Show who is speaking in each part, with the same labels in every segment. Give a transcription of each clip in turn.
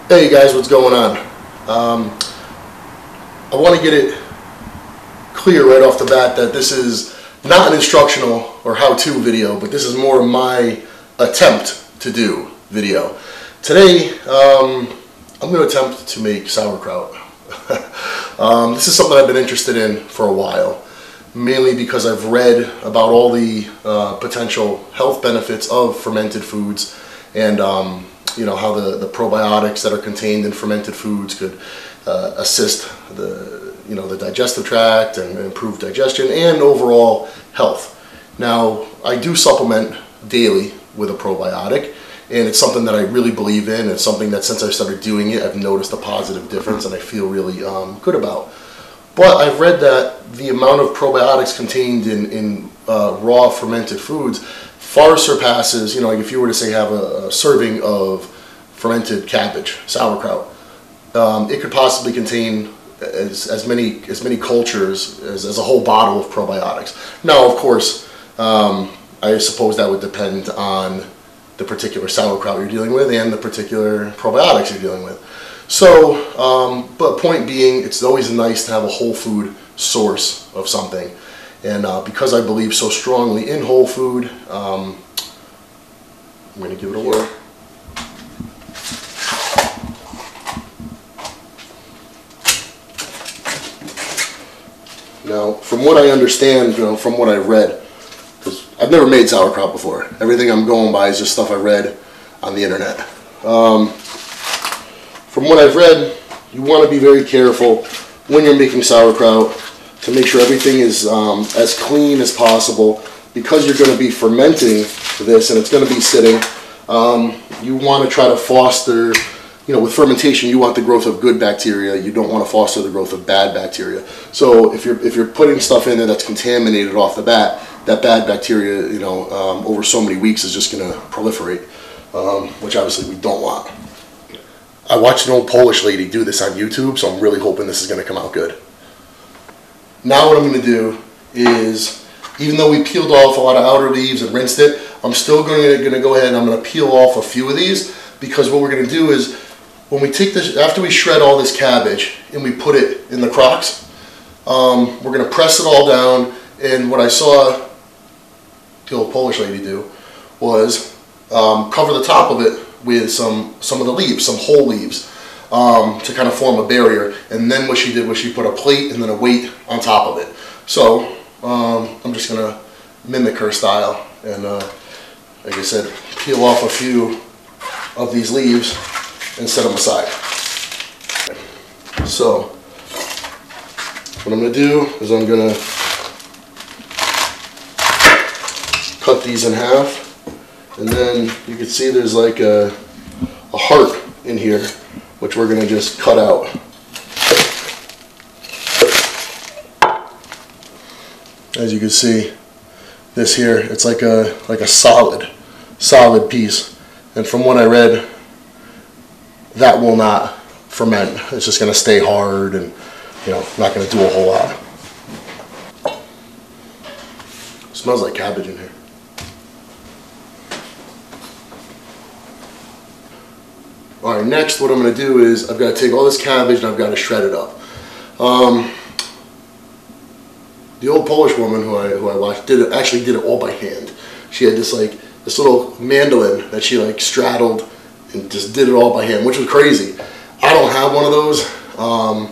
Speaker 1: Hey guys, what's going on? I want to get it clear right off the bat that this is not an instructional or how-to video, but this is more my attempt to do video. Today, I'm going to attempt to make sauerkraut. This is something I've been interested in for a while, mainly because I've read about all the potential health benefits of fermented foods and you know, how the probiotics that are contained in fermented foods could assist the digestive tract and improve digestion and overall health. Now, I do supplement daily with a probiotic, and it's something that I really believe in. It's something that since I started doing it, I've noticed a positive difference and I feel really good about. But I've read that the amount of probiotics contained in raw fermented foods far surpasses, you know, like if you were to say have a serving of fermented cabbage, sauerkraut, it could possibly contain as many cultures as a whole bottle of probiotics. Now, of course, I suppose that would depend on the particular sauerkraut you're dealing with and the particular probiotics you're dealing with. So, but point being, it's always nice to have a whole food source of something. And because I believe so strongly in whole food, I'm going to give it a whirl. Now, from what I understand, you know, from what I've read, because I've never made sauerkraut before. Everything I'm going by is just stuff I read on the internet. From what I've read, you want to be very careful when you're making sauerkraut to make sure everything is as clean as possible, because you're going to be fermenting this and it's going to be sitting. You want to try to foster, you know, with fermentation, you want the growth of good bacteria. You don't want to foster the growth of bad bacteria. So if you're putting stuff in there that's contaminated off the bat, that bad bacteria, you know, over so many weeks is just going to proliferate, which obviously we don't want. I watched an old Polish lady do this on YouTube, so I'm really hoping this is going to come out good. Now what I'm going to do is, even though we peeled off a lot of outer leaves and rinsed it, I'm still going to go ahead and I'm going to peel off a few of these, because what we're going to do is, when we take this, after we shred all this cabbage and we put it in the crocks, we're going to press it all down. And what I saw the old Polish lady do was cover the top of it with some of the leaves, some whole leaves, to kind of form a barrier. And then what she did was she put a plate and then a weight on top of it. So I'm just going to mimic her style and, like I said, peel off a few of these leaves and set them aside. So what I'm going to do is I'm going to cut these in half, and then you can see there's like a heart in here, which we're going to just cut out. As you can see, this here, it's like a solid piece, and from what I read, that will not ferment. It's just going to stay hard and, you know, not going to do a whole lot. It smells like cabbage in here. Alright, next what I'm going to do is I've got to take all this cabbage and I've got to shred it up. The old Polish woman who I watched actually did it all by hand. She had this little mandolin that she like straddled and just did it all by hand, which was crazy. I don't have one of those. All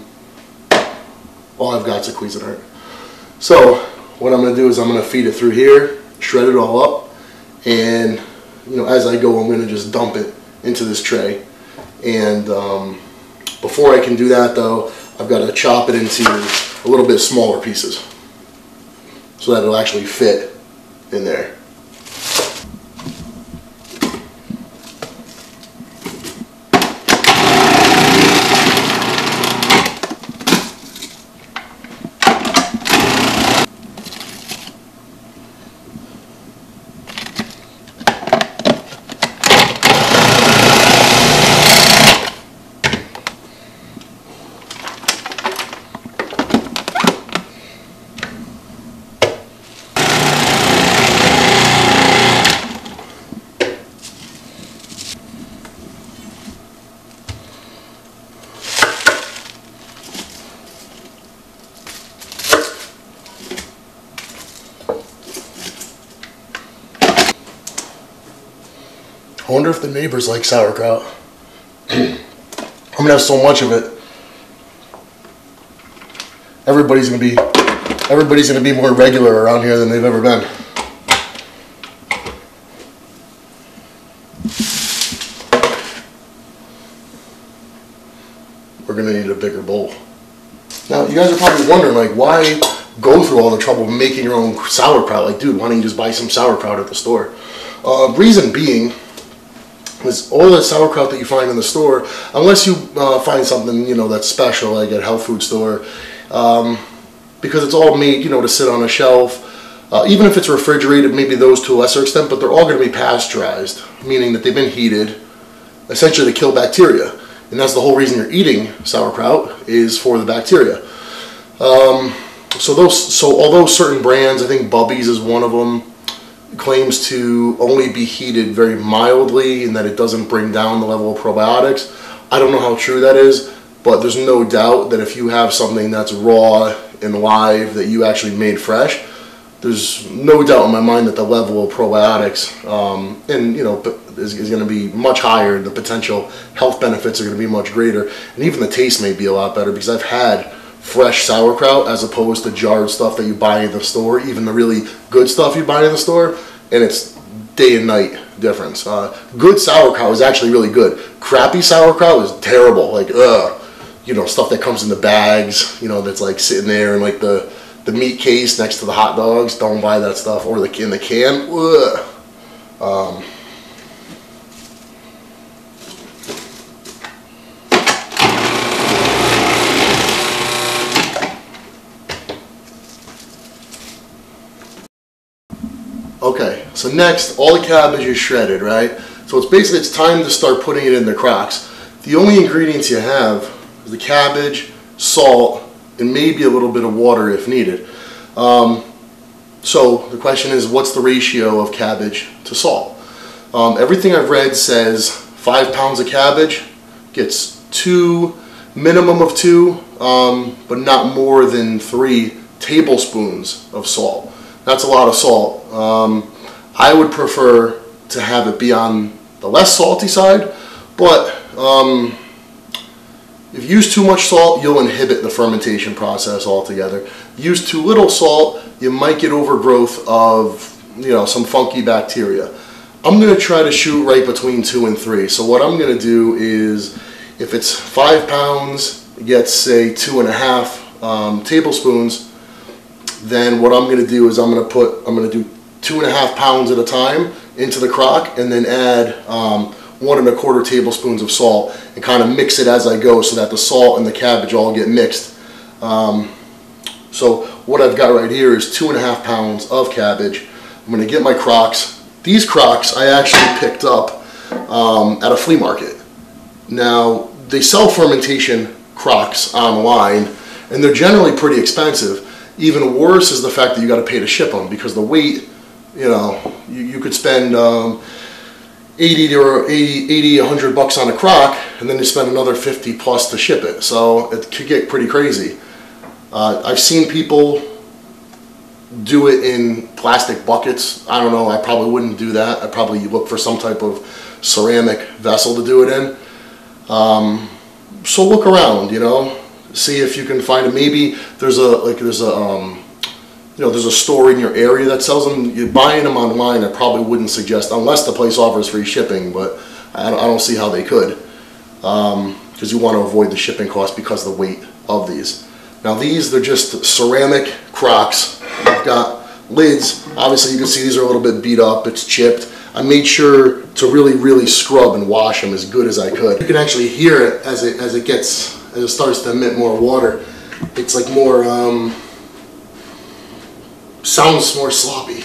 Speaker 1: I've got is a Cuisinart. So what I'm going to do is I'm going to feed it through here, shred it all up, and, you know, as I go, I'm going to just dump it into this tray. And before I can do that, though, I've got to chop it into a little bit smaller pieces so that it'll actually fit in there. I wonder if the neighbors like sauerkraut. I'm gonna have so much of it. Everybody's gonna be more regular around here than they've ever been. We're gonna need a bigger bowl. Now, you guys are probably wondering, like, why go through all the trouble of making your own sauerkraut? Like, dude, why don't you just buy some sauerkraut at the store? Reason being is all the sauerkraut that you find in the store, unless you find something, you know, that's special, like at a health food store, because it's all made, you know, to sit on a shelf. Even if it's refrigerated, maybe those to a lesser extent, but they're all going to be pasteurized, meaning that they've been heated, essentially to kill bacteria. And that's the whole reason you're eating sauerkraut, is for the bacteria. So although certain brands, I think Bubby's is one of them, claims to only be heated very mildly and that it doesn't bring down the level of probiotics. I don't know how true that is, but there's no doubt that if you have something that's raw and live that you actually made fresh, there's no doubt in my mind that the level of probiotics and, you know, is going to be much higher. The potential health benefits are going to be much greater, and even the taste may be a lot better, because I've had fresh sauerkraut as opposed to jarred stuff that you buy in the store, even the really good stuff you buy in the store, and it's day and night difference. Good sauerkraut is actually really good. Crappy sauerkraut is terrible. Like, you know, stuff that comes in the bags, you know, that's like sitting there in like the meat case next to the hot dogs. Don't buy that stuff. Or in the can. Okay, so next, all the cabbage is shredded, right? So it's time to start putting it in the crocks. The only ingredients you have is the cabbage, salt, and maybe a little bit of water if needed. So the question is, what's the ratio of cabbage to salt? Everything I've read says 5 pounds of cabbage gets minimum of 2, but not more than 3 tablespoons of salt. That's a lot of salt. I would prefer to have it be on the less salty side, but if you use too much salt, you'll inhibit the fermentation process altogether. Use too little salt, you might get overgrowth of, you know, some funky bacteria. I'm going to try to shoot right between 2 and 3. So what I'm going to do is, if it's 5 pounds, it gets, say, 2.5 tablespoons. Then what I'm going to do is I'm going to do 2.5 pounds at a time into the crock, and then add 1.25 tablespoons of salt, and kind of mix it as I go so that the salt and the cabbage all get mixed. So what I've got right here is 2.5 pounds of cabbage. I'm going to get my crocks. These crocks I actually picked up at a flea market. Now, they sell fermentation crocks online, and they're generally pretty expensive. Even worse is the fact that you got to pay to ship them, because the weight, you know, you could spend 100 bucks on a crock, and then you spend another 50 plus to ship it. So it could get pretty crazy. I've seen people do it in plastic buckets. I don't know, I probably wouldn't do that. I'd probably look for some type of ceramic vessel to do it in. So look around, you know, see if you can find it. Maybe there's a store in your area that sells them. You're buying them online, I probably wouldn't suggest, unless the place offers free shipping, but I don't see how they could, because you want to avoid the shipping cost because of the weight of these. Now they're just ceramic crocks. I've got lids. Obviously you can see these are a little bit beat up, it's chipped. I made sure to really scrub and wash them as good as I could. You can actually hear it as it starts to emit more water. It's like more, sounds more sloppy.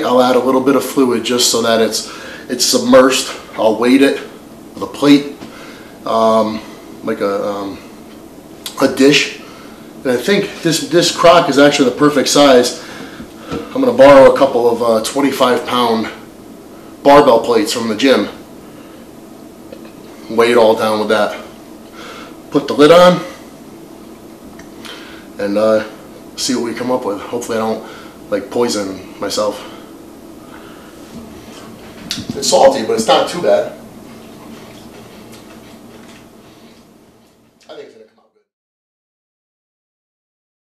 Speaker 1: I'll add a little bit of fluid just so that it's submersed. I'll weight it with a plate, like a dish. And I think this crock is actually the perfect size. I'm going to borrow a couple of 25-pound barbell plates from the gym. Weigh it all down with that. Put the lid on and see what we come up with. Hopefully I don't like poison myself. It's salty, but it's not too bad.